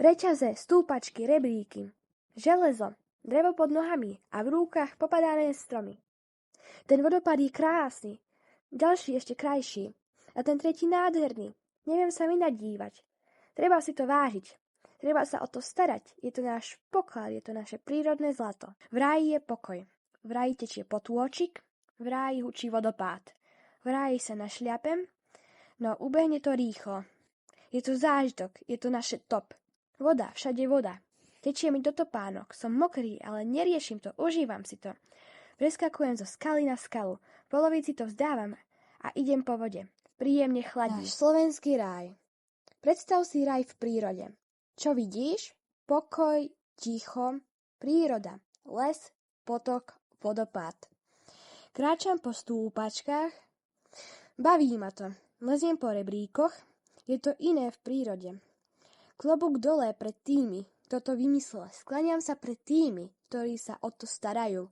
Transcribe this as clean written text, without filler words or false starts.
Reťaze, stúpačky, rebríky, železo, drevo pod nohami a v rúkach popadané stromy. Ten vodopád je krásny, ďalší ešte krajší a ten tretí nádherný. Neviem sa mi nadívať. Treba si to vážiť. Treba sa o to starať. Je to náš poklad, je to naše prírodné zlato. V ráji je pokoj. V ráji tečie potôčik, v ráji hučí vodopád. V ráji sa našľapem, no ubehne to rýchlo. Je to zážitok, je to naše top. Voda, všade voda. Tečie mi do topánok, som mokrý, ale neriešim to, užívam si to. Preskakujem zo skaly na skalu, v polovici to vzdávam a idem po vode. Príjemne chladí. Náš slovenský ráj. Predstav si raj v prírode. Čo vidíš? Pokoj, ticho, príroda, les, potok, vodopád. Kráčam po stúpačkách, baví ma to. Leziem po rebríkoch, je to iné v prírode. Klobúk dole pred tými, kto to vymyslel. Skláňam sa pred tými, ktorí sa o to starajú.